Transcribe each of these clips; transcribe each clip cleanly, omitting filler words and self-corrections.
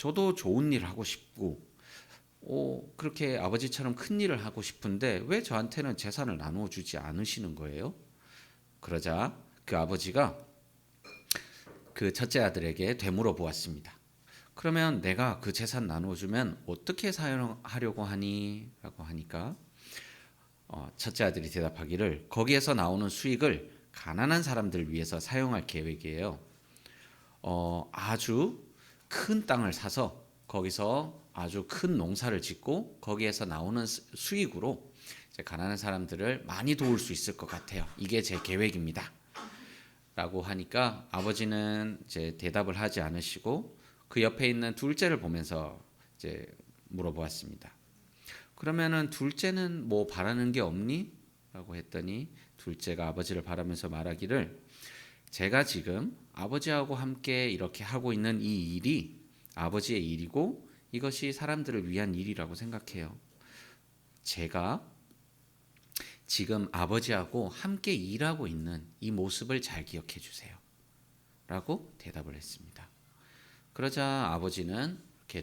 저도 좋은 일 하고 싶고 그렇게 아버지처럼 큰 일을 하고 싶은데 왜 저한테는 재산을 나누어 주지 않으시는 거예요? 그러자 그 아버지가 그 첫째 아들에게 되물어 보았습니다. 그러면 내가 그 재산 나눠주면 어떻게 사용하려고 하니? 라고 하니까 첫째 아들이 대답하기를 거기에서 나오는 수익을 가난한 사람들 위해서 사용할 계획이에요. 아주 큰 땅을 사서 거기서 아주 큰 농사를 짓고 거기에서 나오는 수익으로 이제 가난한 사람들을 많이 도울 수 있을 것 같아요. 이게 제 계획입니다. 라고 하니까 아버지는 이제 대답을 하지 않으시고 그 옆에 있는 둘째를 보면서 이제 물어보았습니다. 그러면은 둘째는 뭐 바라는 게 없니? 라고 했더니 둘째가 아버지를 바라면서 말하기를 제가 지금 아버지하고 함께 이렇게 하고 있는 이 일이 아버지의 일이고 이것이 사람들을 위한 일이라고 생각해요. 제가 지금 아버지하고 함께 일하고 있는 이 모습을 잘 기억해 주세요. 라고 대답을 했습니다. 그러자 아버지는 이렇게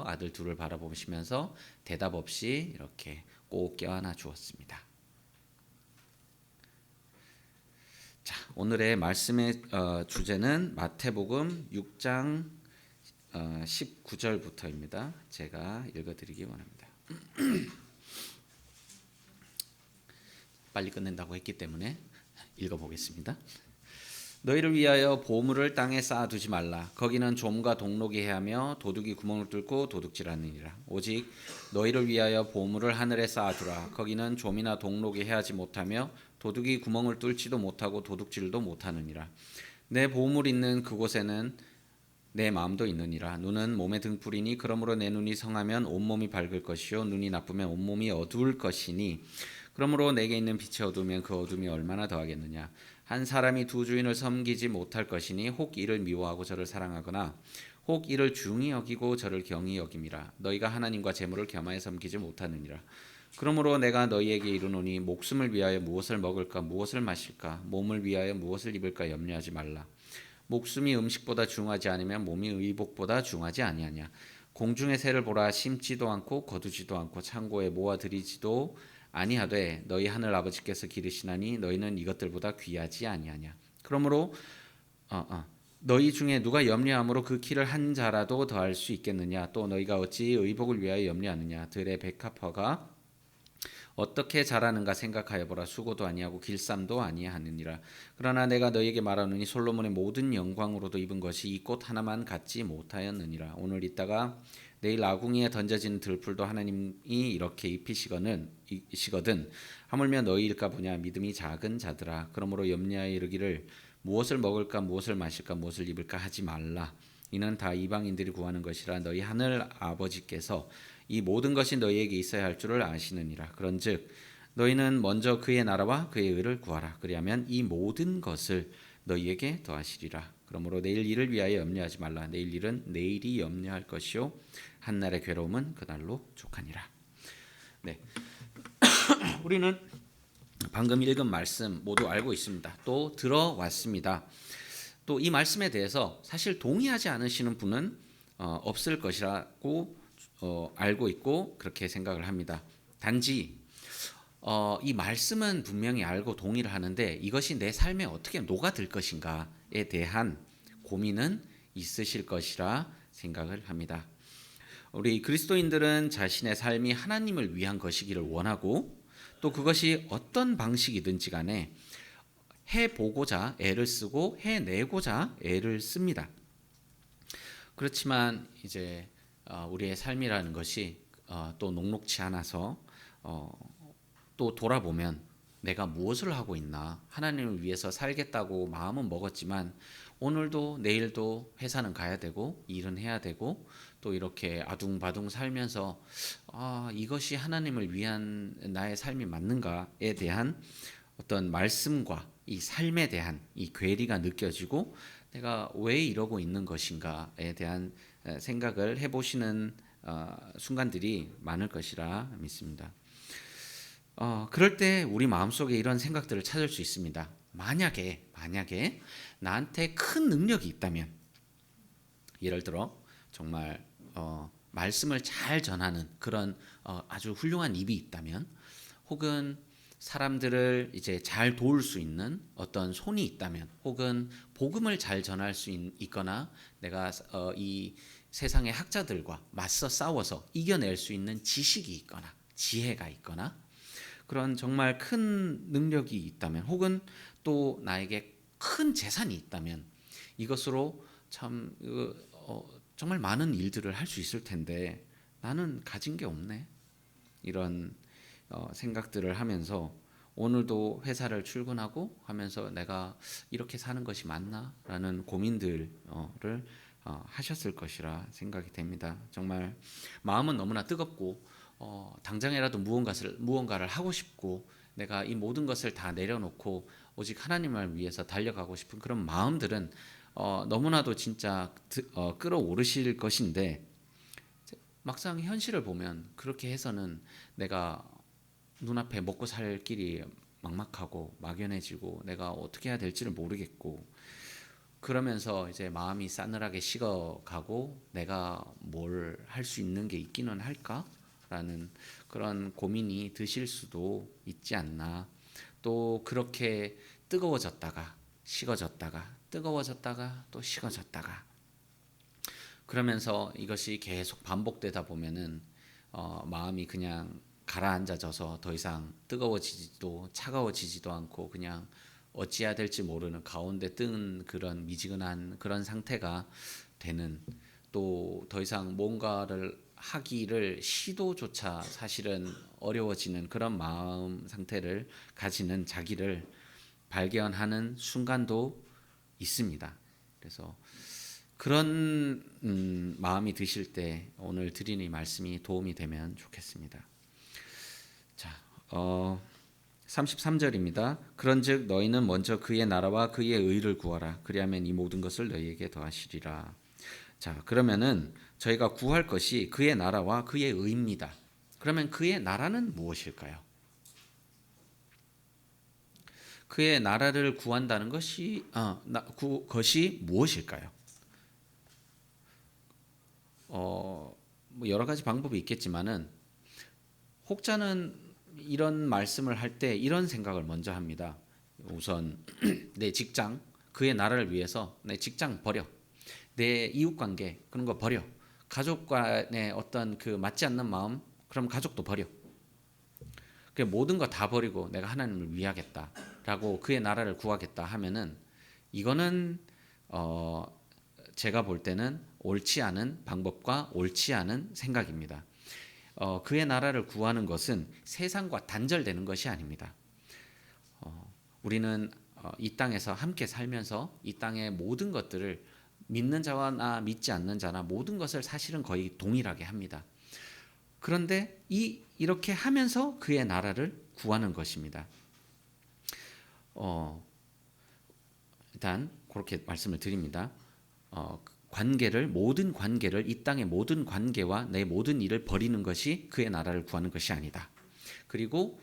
아들 둘을 바라보시면서 대답 없이 이렇게 꼭 껴안아 주었습니다. 자, 오늘의 말씀의 주제는 마태복음 6장 19절부터입니다. 제가 읽어드리기 원합니다. 빨리 끝낸다고 했기 때문에 읽어보겠습니다. 너희를 위하여 보물을 땅에 쌓아두지 말라. 거기는 좀과 동록이 해하며 도둑이 구멍을 뚫고 도둑질하느니라. 오직 너희를 위하여 보물을 하늘에 쌓아두라. 거기는 좀이나 동록이 해하지 못하며 도둑이 구멍을 뚫지도 못하고 도둑질도 못하느니라. 내 보물 있는 그곳에는 내 마음도 있느니라. 눈은 몸의 등불이니 그러므로 내 눈이 성하면 온몸이 밝을 것이요 눈이 나쁘면 온몸이 어두울 것이니 그러므로 내게 있는 빛이 어두우면 그 어둠이 얼마나 더하겠느냐. 한 사람이 두 주인을 섬기지 못할 것이니 혹 이를 미워하고 저를 사랑하거나 혹 이를 중히 여기고 저를 경히 여김이라. 너희가 하나님과 재물을 겸하여 섬기지 못하느니라. 그러므로 내가 너희에게 이르노니 목숨을 위하여 무엇을 먹을까 무엇을 마실까 몸을 위하여 무엇을 입을까 염려하지 말라. 목숨이 음식보다 중하지 않으면 몸이 의복보다 중하지 아니하냐. 공중의 새를 보라. 심지도 않고 거두지도 않고 창고에 모아들이지도 아니하되 너희 하늘 아버지께서 기르시나니 너희는 이것들보다 귀하지 아니하냐. 그러므로 너희 중에 누가 염려함으로 그 키를 한 자라도 더할 수 있겠느냐. 또 너희가 어찌 의복을 위하여 염려하느냐. 들의 백합화가 어떻게 자라는가 생각하여 보라. 수고도 아니하고 길쌈도 아니하느니라. 그러나 내가 너희에게 말하노니 솔로몬의 모든 영광으로도 입은 것이 이 꽃 하나만 갖지 못하였느니라. 오늘 있다가 내일 아궁이에 던져진 들풀도 하나님이 이렇게 입히시거든 하물며 너희일까 보냐. 믿음이 작은 자들아. 그러므로 염려하여 이르기를 무엇을 먹을까 무엇을 마실까 무엇을 입을까 하지 말라. 이는 다 이방인들이 구하는 것이라. 너희 하늘 아버지께서 이 모든 것이 너희에게 있어야 할 줄을 아시느니라. 그런즉 너희는 먼저 그의 나라와 그의 의를 구하라. 그리하면 이 모든 것을 너희에게 더하시리라. 그러므로 내일 일을 위하여 염려하지 말라. 내일 일은 내일이 염려할 것이요 한날의 괴로움은 그날로 족하니라. 네, 우리는 방금 읽은 말씀 모두 알고 있습니다. 또 들어왔습니다. 또 이 말씀에 대해서 사실 동의하지 않으시는 분은 없을 것이라고 알고 있고 그렇게 생각을 합니다. 단지 이 말씀은 분명히 알고 동의를 하는데 이것이 내 삶에 어떻게 녹아들 것인가에 대한 고민은 있으실 것이라 생각을 합니다. 우리 그리스도인들은 자신의 삶이 하나님을 위한 것이기를 원하고 또 그것이 어떤 방식이든지 간에 해보고자 애를 쓰고 해내고자 애를 씁니다. 그렇지만 이제 우리의 삶이라는 것이 또 녹록치 않아서 또 돌아보면 내가 무엇을 하고 있나. 하나님을 위해서 살겠다고 마음은 먹었지만 오늘도 내일도 회사는 가야 되고 일은 해야 되고 또 이렇게 아둥바둥 살면서 이것이 하나님을 위한 나의 삶이 맞는가에 대한 어떤 말씀과 이 삶에 대한 이 괴리가 느껴지고 내가 왜 이러고 있는 것인가에 대한 생각을 해보시는 순간들이 많을 것이라 믿습니다. 그럴 때 우리 마음속에 이런 생각들을 찾을 수 있습니다. 만약에 나한테 큰 능력이 있다면, 예를 들어 정말 말씀을 잘 전하는 그런 아주 훌륭한 입이 있다면, 혹은 사람들을 이제 잘 도울 수 있는 어떤 손이 있다면, 혹은 복음을 잘 전할 수 있거나 내가 이 세상의 학자들과 맞서 싸워서 이겨낼 수 있는 지식이 있거나 지혜가 있거나 그런 정말 큰 능력이 있다면, 혹은 또 나에게 큰 재산이 있다면, 이것으로 참 정말 많은 일들을 할 수 있을 텐데 나는 가진 게 없네, 이런 생각들을 하면서 오늘도 회사를 출근하고 하면서 내가 이렇게 사는 것이 맞나라는 고민들을 하셨을 것이라 생각이 됩니다. 정말 마음은 너무나 뜨겁고 당장이라도 무언가를 하고 싶고, 내가 이 모든 것을 다 내려놓고 오직 하나님을 위해서 달려가고 싶은 그런 마음들은 너무나도 진짜 끌어오르실 것인데, 막상 현실을 보면 그렇게 해서는 내가 눈앞에 먹고 살 길이 막막하고 막연해지고 내가 어떻게 해야 될지를 모르겠고, 그러면서 이제 마음이 싸늘하게 식어가고 내가 뭘 할 수 있는 게 있기는 할까라는 그런 고민이 드실 수도 있지 않나. 또 그렇게 뜨거워졌다가 식어졌다가 뜨거워졌다가 또 식어졌다가 그러면서 이것이 계속 반복되다 보면은 마음이 그냥 가라앉아져서 더 이상 뜨거워지지도 차가워지지도 않고 그냥 어찌해야 될지 모르는 가운데 뜬 그런 미지근한 그런 상태가 되는, 또 더 이상 뭔가를 하기를 시도조차 사실은 어려워지는 그런 마음 상태를 가지는 자기를 발견하는 순간도 있습니다. 그래서 그런 마음이 드실 때 오늘 드리는 이 말씀이 도움이 되면 좋겠습니다. 자, 33절입니다. 그런즉 너희는 먼저 그의 나라와 그의 의를 구하라. 그리하면 이 모든 것을 너희에게 더하시리라. 자, 그러면은 저희가 구할 것이 그의 나라와 그의 의입니다. 그러면 그의 나라는 무엇일까요? 그의 나라를 구한다는 것이 그것이 무엇일까요? 뭐 여러 가지 방법이 있겠지만은 혹자는 이런 말씀을 할 때 이런 생각을 먼저 합니다. 우선 내 직장, 그의 나라를 위해서 내 직장 버려. 내 이웃 관계 그런 거 버려. 가족 간의 어떤 그 맞지 않는 마음, 그럼 가족도 버려. 그 모든 거 다 버리고 내가 하나님을 위하겠다라고 그의 나라를 구하겠다 하면은 이거는 제가 볼 때는 옳지 않은 방법과 옳지 않은 생각입니다. 그의 나라를 구하는 것은 세상과 단절되는 것이 아닙니다. 우리는 이 땅에서 함께 살면서 이 땅의 모든 것들을 믿는 자와 믿지 않는 자나 모든 것을 사실은 거의 동일하게 합니다. 그런데 이렇게 하면서 그의 나라를 구하는 것입니다. 일단 그렇게 말씀을 드립니다. 모든 관계를 이 땅의 모든 관계와 내 모든 일을 버리는 것이 그의 나라를 구하는 것이 아니다. 그리고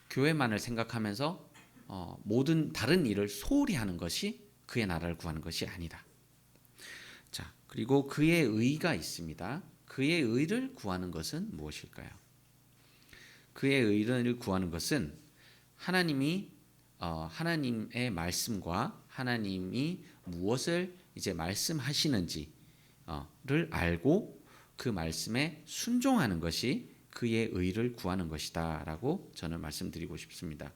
교회만을 생각하면서 모든 다른 일을 소홀히 하는 것이 그의 나라를 구하는 것이 아니다. 자, 그리고 그의 의가 있습니다. 그의 의를 구하는 것은 무엇일까요? 그의 의를 구하는 것은 하나님의 말씀과 하나님이 무엇을 이제 말씀하시는지를 알고 그 말씀에 순종하는 것이 그의 의를 구하는 것이다라고 저는 말씀드리고 싶습니다.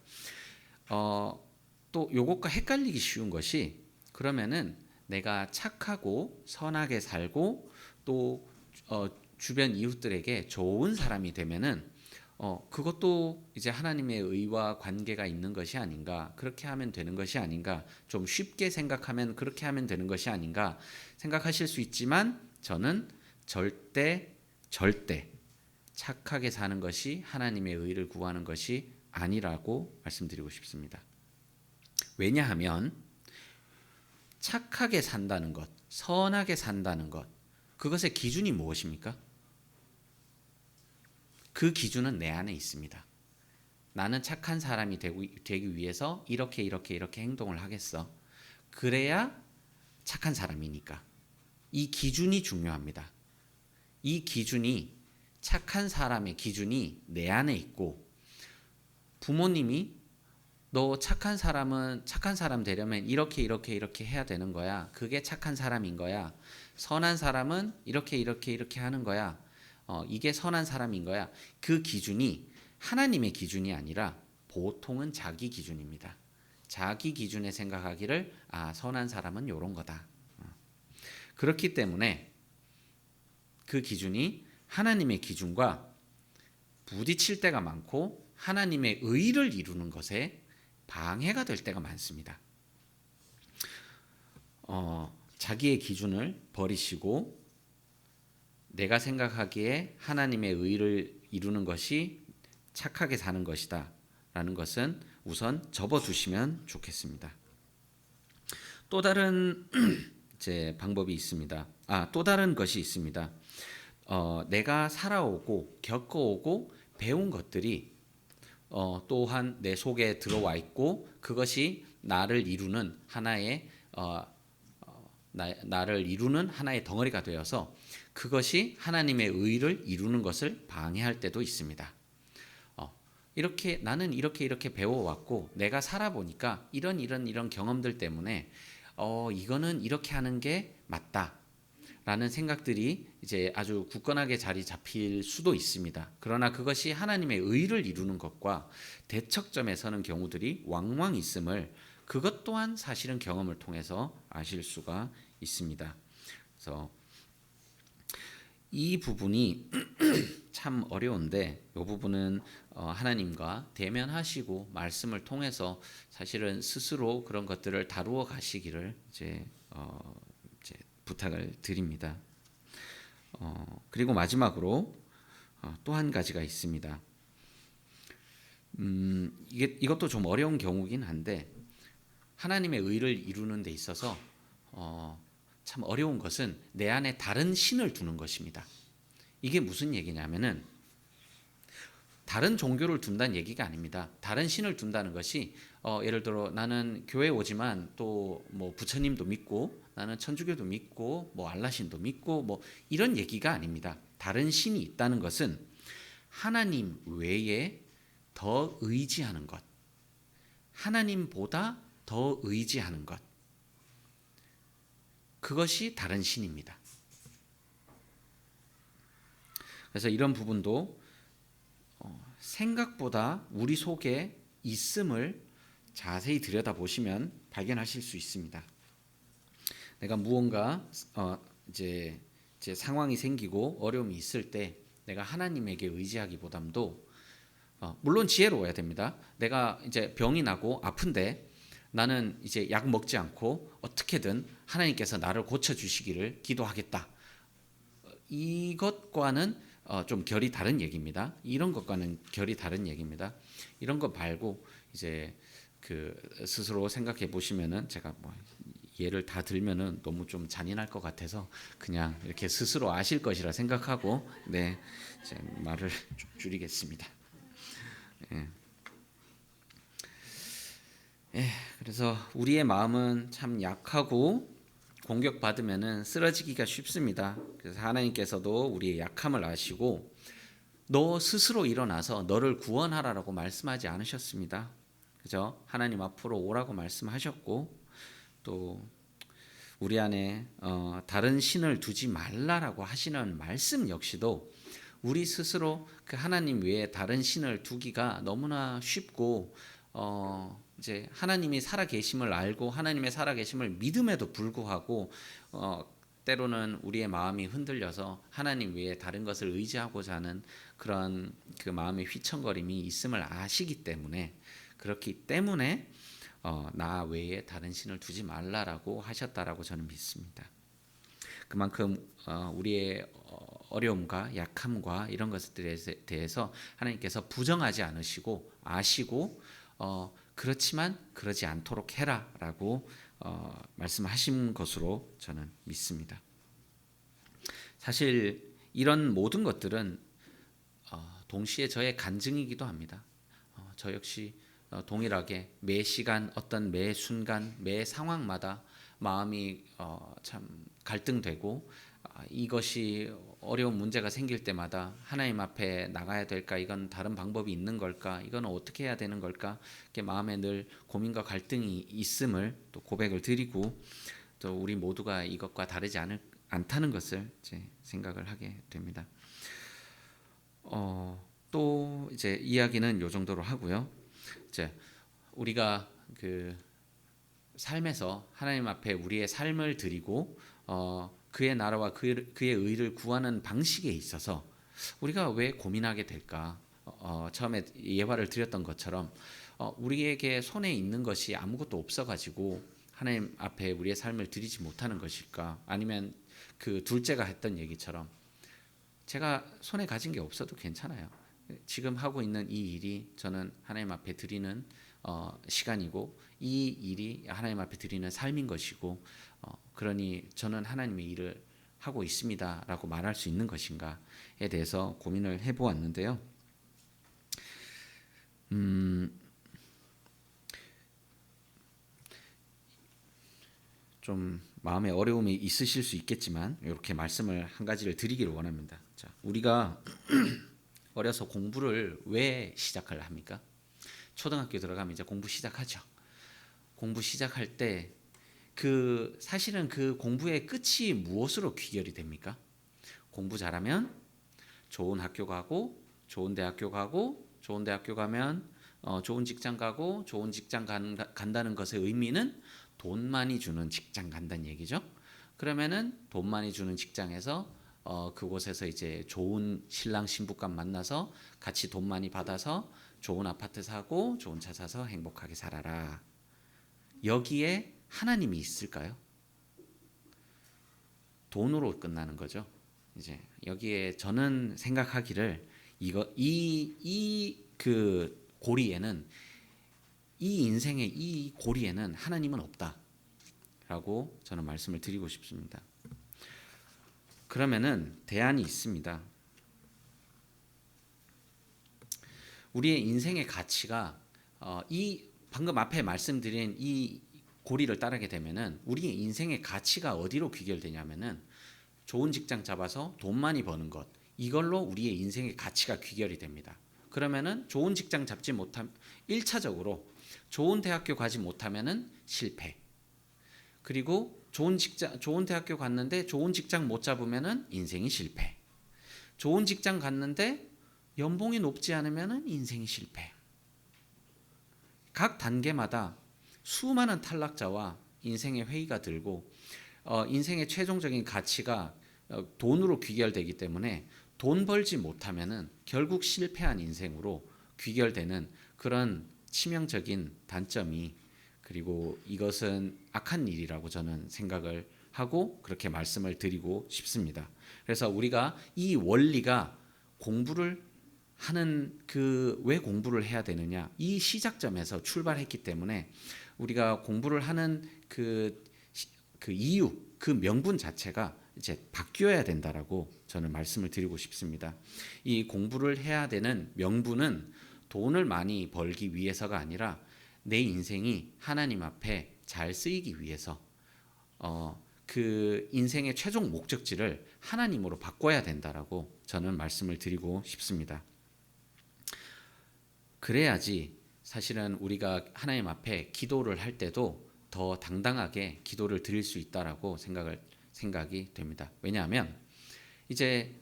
또 요것과 헷갈리기 쉬운 것이, 그러면은 내가 착하고 선하게 살고 또 주변 이웃들에게 좋은 사람이 되면은 그것도 이제 하나님의 의와 관계가 있는 것이 아닌가, 그렇게 하면 되는 것이 아닌가, 좀 쉽게 생각하면 그렇게 하면 되는 것이 아닌가 생각하실 수 있지만, 저는 절대 착하게 사는 것이 하나님의 의를 구하는 것이 아니라고 말씀드리고 싶습니다. 왜냐하면 착하게 산다는 것, 선하게 산다는 것, 그것의 기준이 무엇입니까? 그 기준은 내 안에 있습니다. 나는 착한 사람이 되기 위해서 이렇게 행동을 하겠어. 그래야 착한 사람이니까. 이 기준이 중요합니다. 이 기준이 착한 사람의 기준이 내 안에 있고 부모님이 너 착한 사람 되려면 이렇게 해야 되는 거야. 그게 착한 사람인 거야. 선한 사람은 이렇게 하는 거야. 이게 선한 사람인 거야. 그 기준이 하나님의 기준이 아니라 보통은 자기 기준입니다. 자기 기준에 생각하기를 선한 사람은 요런 거다. 그렇기 때문에 그 기준이 하나님의 기준과 부딪힐 때가 많고 하나님의 의를 이루는 것에 방해가 될 때가 많습니다. 자기의 기준을 버리시고 내가 생각하기에 하나님의 의를 이루는 것이 착하게 사는 것이다 라는 것은 우선 접어두시면 좋겠습니다. 또 다른 이제 방법이 있습니다. 또 다른 것이 있습니다. 내가 살아오고 겪어오고 배운 것들이 또한 내 속에 들어와 있고 그것이 나를 이루는 하나의 덩어리가 되어서 그것이 하나님의 의를 이루는 것을 방해할 때도 있습니다. 나는 이렇게 배워왔고 내가 살아보니까 이런 경험들 때문에 이거는 이렇게 하는 게 맞다 라는 생각들이 이제 아주 굳건하게 자리 잡힐 수도 있습니다. 그러나 그것이 하나님의 의를 이루는 것과 대척점에 서는 경우들이 왕왕 있음을 그것 또한 사실은 경험을 통해서 아실 수가 있습니다. 그래서 이 부분이 참 어려운데 이 부분은 하나님과 대면하시고 말씀을 통해서 사실은 스스로 그런 것들을 다루어 가시기를 이제 부탁을 드립니다. 그리고 마지막으로 또 한 가지가 있습니다. 이것도 좀 어려운 경우긴 한데 하나님의 의를 이루는 데 있어서 참 어려운 것은 내 안에 다른 신을 두는 것입니다. 이게 무슨 얘기냐면은 다른 종교를 둔다는 얘기가 아닙니다. 다른 신을 둔다는 것이 예를 들어 나는 교회 오지만 또 뭐 부처님도 믿고 나는 천주교도 믿고 뭐 알라신도 믿고 뭐 이런 얘기가 아닙니다. 다른 신이 있다는 것은 하나님 외에 더 의지하는 것, 하나님보다 더 의지하는 것, 그것이 다른 신입니다. 그래서 이런 부분도 생각보다 우리 속에 있음을 자세히 들여다보시면 발견하실 수 있습니다. 내가 무언가 이제 상황이 생기고 어려움이 있을 때 내가 하나님에게 의지하기보담도 물론 지혜로워야 됩니다. 내가 이제 병이 나고 아픈데 나는 이제 약 먹지 않고 어떻게든 하나님께서 나를 고쳐주시기를 기도하겠다. 이것과는 좀 결이 다른 얘기입니다. 이런 것과는 결이 다른 얘기입니다. 이런 거 말고 이제 그 스스로 생각해 보시면은 제가 뭐 예를 다 들면은 너무 좀 잔인할 것 같아서 그냥 이렇게 스스로 아실 것이라 생각하고 제 말을 좀 줄이겠습니다. 그래서 우리의 마음은 참 약하고 공격받으면은 쓰러지기가 쉽습니다. 그래서 하나님께서도 우리의 약함을 아시고 너 스스로 일어나서 너를 구원하라라고 말씀하지 않으셨습니다. 그죠? 하나님 앞으로 오라고 말씀하셨고 또 우리 안에 다른 신을 두지 말라라고 하시는 말씀 역시도 우리 스스로 그 하나님 외에 다른 신을 두기가 너무나 쉽고 이제 하나님이 살아계심을 알고 하나님의 살아계심을 믿음에도 불구하고 때로는 우리의 마음이 흔들려서 하나님 외에 다른 것을 의지하고자 하는 그런 그 마음의 휘청거림이 있음을 아시기 때문에 그렇기 때문에 나 외에 다른 신을 두지 말라라고 하셨다라고 저는 믿습니다. 그만큼 우리의 어려움과 약함과 이런 것들에 대해서 하나님께서 부정하지 않으시고 아시고 그렇지만 그러지 않도록 해라라고 말씀하신 것으로 저는 믿습니다. 사실 이런 모든 것들은 동시에 저의 간증이기도 합니다. 저 역시 동일하게 매 시간 어떤 매 순간 매 상황마다 마음이 참 갈등되고 이것이 어려운 문제가 생길 때마다 하나님 앞에 나가야 될까? 이건 다른 방법이 있는 걸까? 이건 어떻게 해야 되는 걸까? 이렇게 마음에 늘 고민과 갈등이 있음을 또 고백을 드리고 또 우리 모두가 이것과 다르지 않다는 것을 이제 생각을 하게 됩니다. 또 이제 이야기는 요 정도로 하고요. 이제 우리가 그 삶에서 하나님 앞에 우리의 삶을 드리고 그의 나라와 그의 의를 구하는 방식에 있어서 우리가 왜 고민하게 될까? 처음에 예화를 드렸던 것처럼 우리에게 손에 있는 것이 아무것도 없어가지고 하나님 앞에 우리의 삶을 드리지 못하는 것일까? 아니면 그 둘째가 했던 얘기처럼 제가 손에 가진 게 없어도 괜찮아요. 지금 하고 있는 이 일이 저는 하나님 앞에 드리는 시간이고 이 일이 하나님 앞에 드리는 삶인 것이고 그러니 저는 하나님의 일을 하고 있습니다라고 말할 수 있는 것인가에 대해서 고민을 해보았는데요. 좀 마음에 어려움이 있으실 수 있겠지만 이렇게 말씀을 한 가지를 드리기를 원합니다. 자, 우리가 어려서 공부를 왜 시작을 합니까? 초등학교 들어가면 이제 공부 시작하죠. 공부 시작할 때 사실은 그 공부의 끝이 무엇으로 귀결이 됩니까? 공부 잘하면 좋은 학교 가고 좋은 대학교 가고 좋은 대학교 가면 좋은 직장 가고 좋은 직장 간다는 것의 의미는 돈 많이 주는 직장 간다는 얘기죠. 그러면은 돈 많이 주는 직장에서 그곳에서 이제 좋은 신랑 신부감 만나서 같이 돈 많이 받아서 좋은 아파트 사고 좋은 차 사서 행복하게 살아라. 여기에 하나님이 있을까요? 돈으로 끝나는 거죠. 이제 여기에 저는 생각하기를 그 고리에는 이 인생의 이 고리에는 하나님은 없다라고 저는 말씀을 드리고 싶습니다. 그러면은 대안이 있습니다. 우리의 인생의 가치가 이 방금 앞에 말씀드린 이 고리를 따르게 되면은 우리의 인생의 가치가 어디로 귀결되냐면은 좋은 직장 잡아서 돈 많이 버는 것 이걸로 우리의 인생의 가치가 귀결이 됩니다. 그러면은 좋은 직장 잡지 못하면 1차적으로 좋은 대학교 가지 못하면은 실패. 그리고 좋은 대학교 갔는데 좋은 직장 못 잡으면은 인생이 실패. 좋은 직장 갔는데 연봉이 높지 않으면은 인생이 실패. 각 단계마다 수많은 탈락자와 인생의 회의가 들고 인생의 최종적인 가치가 돈으로 귀결되기 때문에 돈 벌지 못하면은 결국 실패한 인생으로 귀결되는 그런 치명적인 단점이 그리고 이것은 악한 일이라고 저는 생각을 하고 그렇게 말씀을 드리고 싶습니다. 그래서 우리가 이 원리가 공부를 하는 왜 공부를 해야 되느냐 이 시작점에서 출발했기 때문에 우리가 공부를 하는 그 이유 그 명분 자체가 이제 바뀌어야 된다라고 저는 말씀을 드리고 싶습니다. 이 공부를 해야 되는 명분은 돈을 많이 벌기 위해서가 아니라 내 인생이 하나님 앞에 잘 쓰이기 위해서 그 인생의 최종 목적지를 하나님으로 바꿔야 된다라고 저는 말씀을 드리고 싶습니다. 그래야지 사실은 우리가 하나님 앞에 기도를 할 때도 더 당당하게 기도를 드릴 수 있다라고 생각이 됩니다. 왜냐하면 이제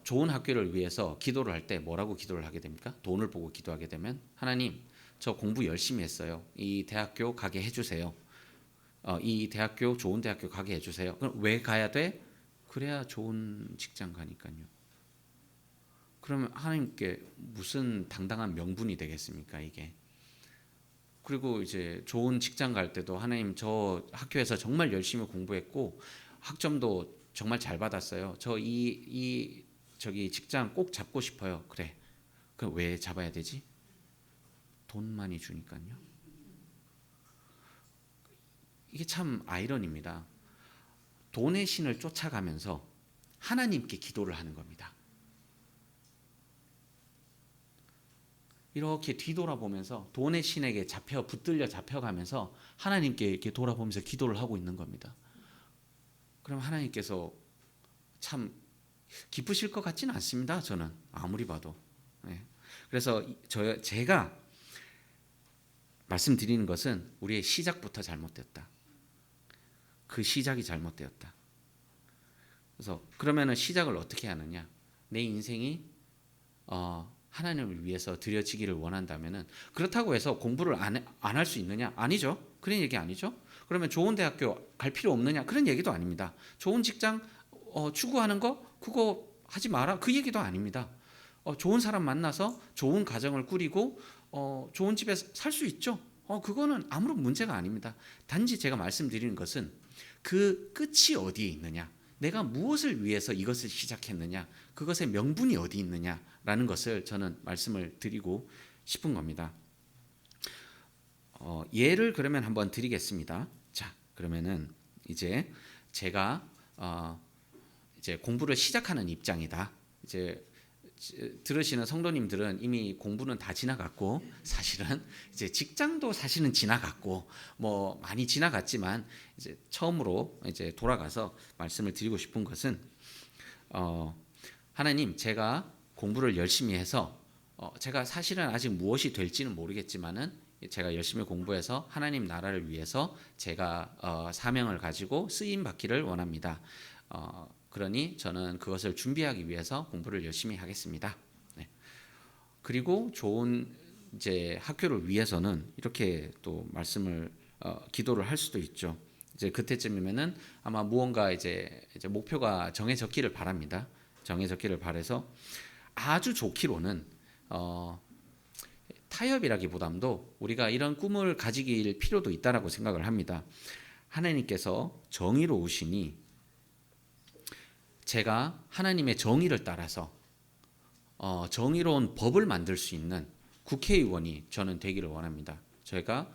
좋은 학교를 위해서 기도를 할 때 뭐라고 기도를 하게 됩니까? 돈을 보고 기도하게 되면 하나님 저 공부 열심히 했어요. 이 대학교 가게 해주세요. 이 대학교 좋은 대학교 가게 해주세요. 그럼 왜 가야 돼? 그래야 좋은 직장 가니까요. 그러면 하나님께 무슨 당당한 명분이 되겠습니까 이게? 그리고 이제 좋은 직장 갈 때도 하나님 저 학교에서 정말 열심히 공부했고 학점도 정말 잘 받았어요. 저기 직장 꼭 잡고 싶어요. 그래. 그럼 왜 잡아야 되지? 돈 많이 주니까요. 이게 참 아이러니입니다. 돈의 신을 쫓아가면서 하나님께 기도를 하는 겁니다. 이렇게 뒤돌아보면서 돈의 신에게 붙들려 잡혀가면서 하나님께 이렇게 돌아보면서 기도를 하고 있는 겁니다. 그럼 하나님께서 참 기쁘실 것 같지는 않습니다. 저는 아무리 봐도. 네. 그래서 제가 말씀드리는 것은 우리의 시작부터 잘못됐다. 그 시작이 잘못되었다. 그래서 그러면은 시작을 어떻게 하느냐? 내 인생이 하나님을 위해서 드려지기를 원한다면은, 그렇다고 해서 공부를 안 할 수 있느냐? 아니죠. 그런 얘기 아니죠. 그러면 좋은 대학교 갈 필요 없느냐? 그런 얘기도 아닙니다. 좋은 직장 추구하는 거 그거 하지 마라, 그 얘기도 아닙니다. 좋은 사람 만나서 좋은 가정을 꾸리고 좋은 집에 살 수 있죠. 그거는 아무런 문제가 아닙니다. 단지 제가 말씀드리는 것은 그 끝이 어디에 있느냐, 내가 무엇을 위해서 이것을 시작했느냐, 그것의 명분이 어디 있느냐라는 것을 저는 말씀을 드리고 싶은 겁니다. 예를 그러면 한번 드리겠습니다. 자, 그러면은 이제 제가 이제 공부를 시작하는 입장이다. 이제 들으시는 성도님들은 이미 공부는 다 지나갔고, 사실은 이제 직장도 사실은 지나갔고 뭐 많이 지나갔지만, 이제 처음으로 이제 돌아가서 말씀을 드리고 싶은 것은 하나님, 제가 공부를 열심히 해서 제가 사실은 아직 무엇이 될지는 모르겠지만은 제가 열심히 공부해서 하나님 나라를 위해서 제가 사명을 가지고 쓰임 받기를 원합니다. 그러니 저는 그것을 준비하기 위해서 공부를 열심히 하겠습니다. 네. 그리고 좋은 이제 학교를 위해서는 이렇게 또 말씀을 기도를 할 수도 있죠. 이제 그때쯤이면은 아마 무언가 이제 목표가 정해졌기를 바랍니다. 정해졌기를 바라서 아주 좋기로는 타협이라기보다도 우리가 이런 꿈을 가지길 필요도 있다라고 생각을 합니다. 하나님께서 정의로우시니 제가 하나님의 정의를 따라서 정의로운 법을 만들 수 있는 국회의원이 저는 되기를 원합니다. 제가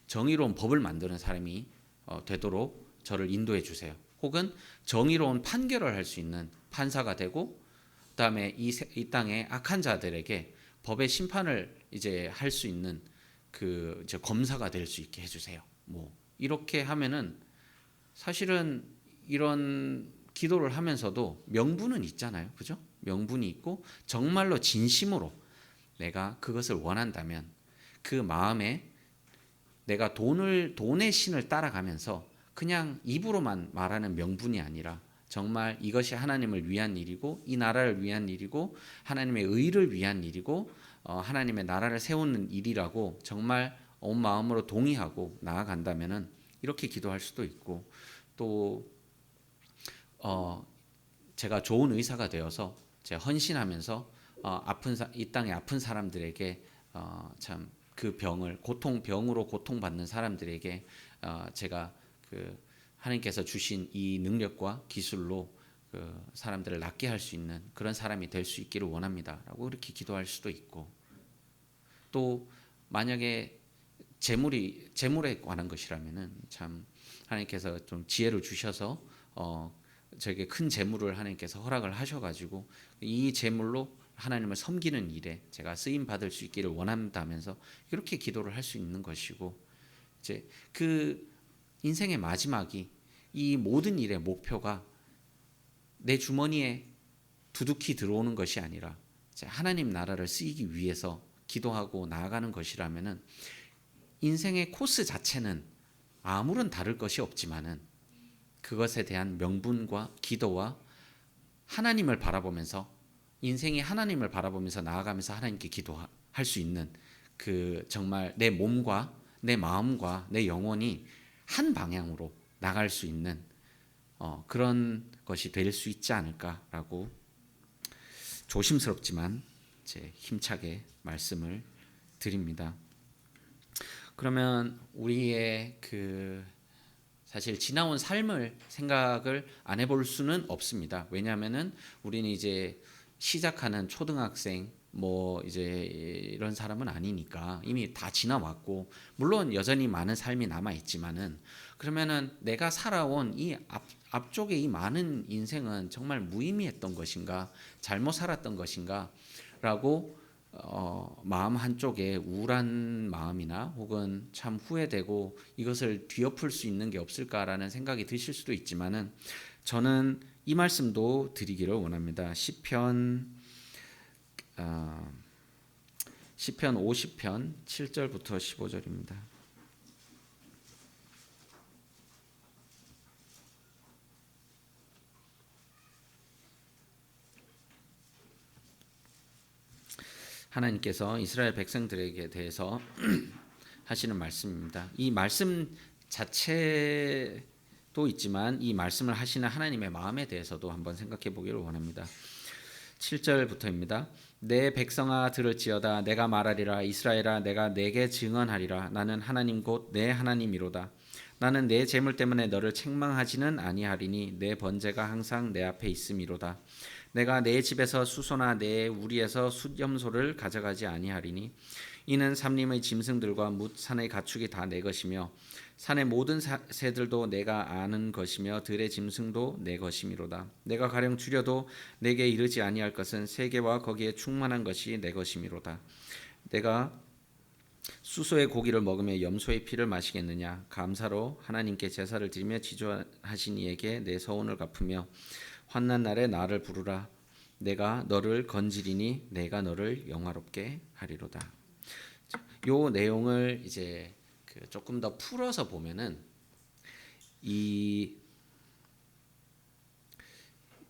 정의로운 법을 만드는 사람이 되도록 저를 인도해 주세요. 혹은 정의로운 판결을 할 수 있는 판사가 되고, 그다음에 이 땅의 악한 자들에게 법의 심판을 이제 할 수 있는 그 이제 검사가 될 수 있게 해주세요. 뭐 이렇게 하면은 사실은 이런 기도를 하면서도 명분은 있잖아요, 그죠? 명분이 있고 정말로 진심으로 내가 그것을 원한다면 그 마음에 내가 돈의 신을 따라가면서 그냥 입으로만 말하는 명분이 아니라 정말 이것이 하나님을 위한 일이고 이 나라를 위한 일이고 하나님의 의를 위한 일이고 하나님의 나라를 세우는 일이라고 정말 온 마음으로 동의하고 나아간다면은 이렇게 기도할 수도 있고, 또 제가 좋은 의사가 되어서 제가 헌신하면서 이 땅의 아픈 사람들에게 참 그 병으로 고통받는 사람들에게 제가 그 하나님께서 주신 이 능력과 기술로 그 사람들을 낫게 할 수 있는 그런 사람이 될 수 있기를 원합니다라고 이렇게 기도할 수도 있고, 또 만약에 재물에 관한 것이라면은 참 하나님께서 좀 지혜를 주셔서 저에게 큰 재물을 하나님께서 허락을 하셔가지고 이 재물로 하나님을 섬기는 일에 제가 쓰임 받을 수 있기를 원한다면서 이렇게 기도를 할 수 있는 것이고, 이제 그 인생의 마지막이 이 모든 일의 목표가 내 주머니에 두둑히 들어오는 것이 아니라 하나님 나라를 쓰이기 위해서 기도하고 나아가는 것이라면은 인생의 코스 자체는 아무런 다를 것이 없지만은 그것에 대한 명분과 기도와 하나님을 바라보면서 인생이 하나님을 바라보면서 나아가면서 하나님께 기도할 수 있는 그 정말 내 몸과 내 마음과 내 영혼이 한 방향으로 나갈 수 있는 그런 것이 될 수 있지 않을까라고 조심스럽지만 제 힘차게 말씀을 드립니다. 그러면 우리의 그 사실 지나온 삶을 생각을 안 해볼 수는 없습니다. 왜냐하면은 우리는 이제 시작하는 초등학생 뭐 이제 이런 사람은 아니니까 이미 다 지나왔고, 물론 여전히 많은 삶이 남아 있지만은 그러면은 내가 살아온 이 앞쪽에 이 많은 인생은 정말 무의미했던 것인가, 잘못 살았던 것인가라고 마음 한쪽에 우울한 마음이나 혹은 참 후회되고 이것을 뒤엎을 수 있는 게 없을까라는 생각이 드실 수도 있지만은 저는 이 말씀도 드리기를 원합니다. 시편 50편 7절부터 15절입니다. 하나님께서 이스라엘 백성들에게 대해서 하시는 말씀입니다. 이 말씀 자체도 있지만 이 말씀을 하시는 하나님의 마음에 대해서도 한번 생각해 보기를 원합니다. 7절부터입니다. 내 백성아 들을지어다. 내가 말하리라. 이스라엘아 내가 내게 증언하리라. 나는 하나님 곧 내 하나님이로다. 나는 내 재물 때문에 너를 책망하지는 아니하리니 내 번제가 항상 내 앞에 있음이로다. 내가 내 집에서 수소나 내 우리에서 숫염소를 가져가지 아니하리니 이는 삼림의 짐승들과 뭇 산의 가축이 다 내 것이며 산의 모든 새들도 내가 아는 것이며 들의 짐승도 내 것이미로다. 내가 가령 줄여도 내게 이르지 아니할 것은 세계와 거기에 충만한 것이 내 것이미로다. 내가 수소의 고기를 먹으며 염소의 피를 마시겠느냐. 감사로 하나님께 제사를 드리며 지존하신 이에게 내 서원을 갚으며 환난 날에 나를 부르라. 내가 너를 건지리니 내가 너를 영화롭게 하리로다. 요 내용을 이제 조금 더 풀어서 보면은 이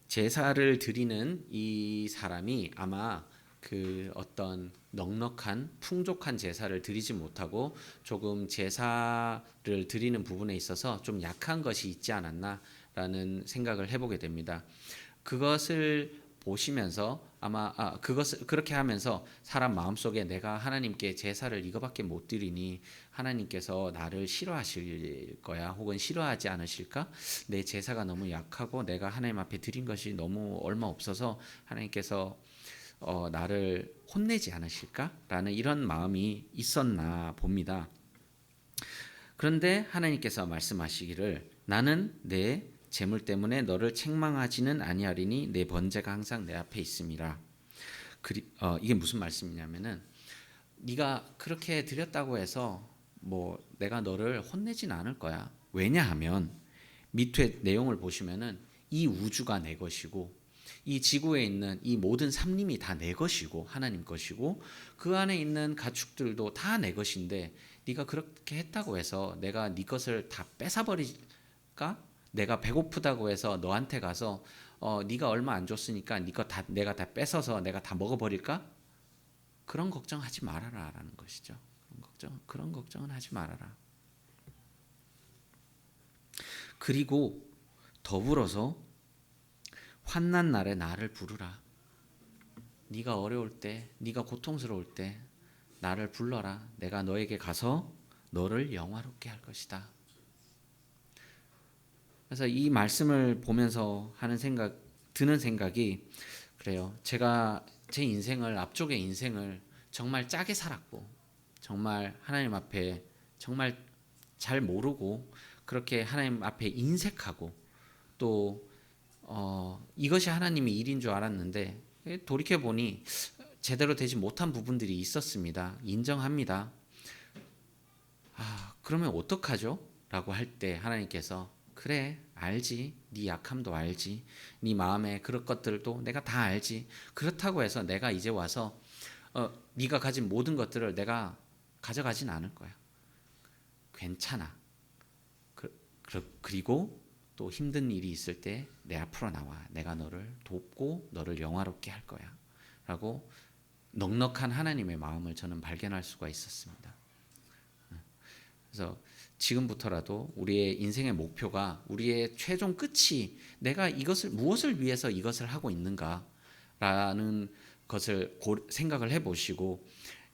제사를 드리는 이 사람이 아마 그 어떤 넉넉한 풍족한 제사를 드리지 못하고 조금 제사를 드리는 부분에 있어서 좀 약한 것이 있지 않았나라는 생각을 해보게 됩니다. 그것을 보시면서 아마 그것을 그렇게 하면서 사람 마음속에 내가 하나님께 제사를 이거밖에 못 드리니 하나님께서 나를 싫어하실 거야 혹은 싫어하지 않으실까? 내 제사가 너무 약하고 내가 하나님 앞에 드린 것이 너무 얼마 없어서 하나님께서 나를 혼내지 않으실까라는 이런 마음이 있었나 봅니다. 그런데 하나님께서 말씀하시기를 나는 내 재물 때문에 너를 책망하지는 아니하리니 내 번제가 항상 내 앞에 있음이라. 이게 무슨 말씀이냐면은 네가 그렇게 드렸다고 해서 뭐 내가 너를 혼내진 않을 거야. 왜냐하면 밑에 내용을 보시면은 이 우주가 내 것이고 이 지구에 있는 이 모든 삼림이 다 내 것이고 하나님 것이고 그 안에 있는 가축들도 다 내 것인데 네가 그렇게 했다고 해서 내가 네 것을 다 뺏어버릴까? 내가 배고프다고 해서 너한테 가서 네가 얼마 안 줬으니까 네 거 다 내가 다 뺏어서 내가 다 먹어버릴까? 그런 걱정하지 말아라라는 것이죠. 그런 걱정은 하지 말아라. 그리고 더불어서 환난 날에 나를 부르라. 네가 어려울 때, 네가 고통스러울 때 나를 불러라. 내가 너에게 가서 너를 영화롭게 할 것이다. 그래서 이 말씀을 보면서 드는 생각이 그래요. 제가 제 인생을 앞쪽의 인생을 정말 짜게 살았고 정말 하나님 앞에 정말 잘 모르고 그렇게 하나님 앞에 인색하고 또 이것이 하나님의 일인 줄 알았는데 돌이켜 보니 제대로 되지 못한 부분들이 있었습니다. 인정합니다. 그러면 어떡하죠? 라고 할 때 하나님께서 그래 알지. 네 약함도 알지. 네 마음에 그런 것들도 내가 다 알지. 그렇다고 해서 내가 이제 와서 네가 가진 모든 것들을 내가 가져가진 않을 거야. 괜찮아. 그리고 또 힘든 일이 있을 때 내 앞으로 나와. 내가 너를 돕고 너를 영화롭게 할 거야. 라고 넉넉한 하나님의 마음을 저는 발견할 수가 있었습니다. 그래서 지금부터라도 우리의 인생의 목표가 우리의 최종 끝이 내가 무엇을 위해서 이것을 하고 있는가라는 것을 생각을 해보시고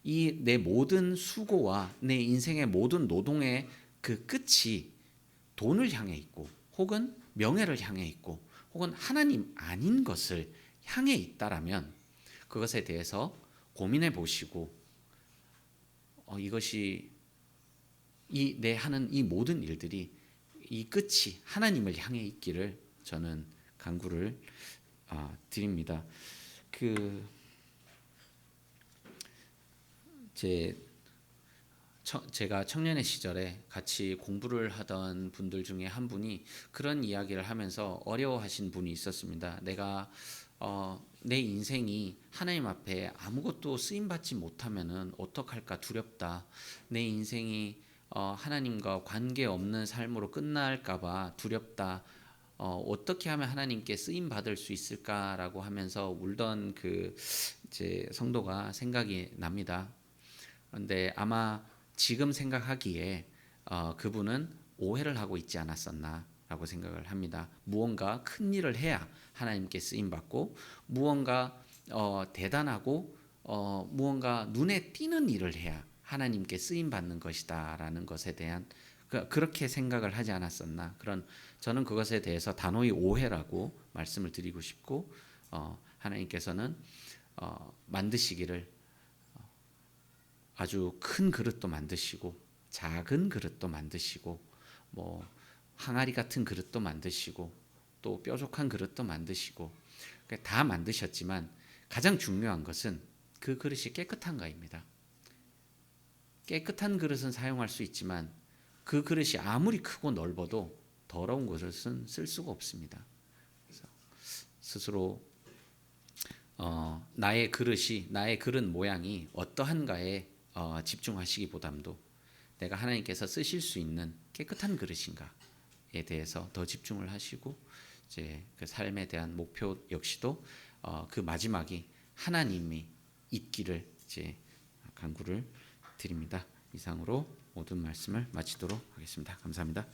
이 내 모든 수고와 내 인생의 모든 노동의 그 끝이 돈을 향해 있고 혹은 명예를 향해 있고 혹은 하나님 아닌 것을 향해 있다라면 그것에 대해서 고민해 보시고 이것이 내 하는 이 모든 일들이 이 끝이 하나님을 향해 있기를 저는 간구를 드립니다. 제가 청년의 시절에 같이 공부를 하던 분들 중에 한 분이 그런 이야기를 하면서 어려워하신 분이 있었습니다. 내 인생이 하나님 앞에 아무것도 쓰임 받지 못하면은 어떡할까 두렵다. 내 인생이 하나님과 관계 없는 삶으로 끝날까봐 두렵다. 어떻게 하면 하나님께 쓰임 받을 수 있을까라고 하면서 울던 그 제 성도가 생각이 납니다. 그런데 아마 지금 생각하기에 그분은 오해를 하고 있지 않았었나라고 생각을 합니다. 무언가 큰 일을 해야 하나님께 쓰임 받고 무언가 대단하고 무언가 눈에 띄는 일을 해야 하나님께 쓰임 받는 것이다라는 것에 대한 그렇게 생각을 하지 않았었나. 저는 그것에 대해서 단호히 오해라고 말씀을 드리고 싶고 하나님께서는 만드시기를 아주 큰 그릇도 만드시고 작은 그릇도 만드시고 뭐 항아리 같은 그릇도 만드시고 또 뾰족한 그릇도 만드시고 다 만드셨지만 가장 중요한 것은 그 그릇이 깨끗한가입니다. 깨끗한 그릇은 사용할 수 있지만 그 그릇이 아무리 크고 넓어도 더러운 그릇은 쓸 수가 없습니다. 그래서 스스로 나의 그릇 모양이 어떠한가에 집중하시기보담도 내가 하나님께서 쓰실 수 있는 깨끗한 그릇인가에 대해서 더 집중을 하시고 이제 그 삶에 대한 목표 역시도 그 마지막이 하나님이 있기를 이제 간구를 드립니다. 이상으로 모든 말씀을 마치도록 하겠습니다. 감사합니다.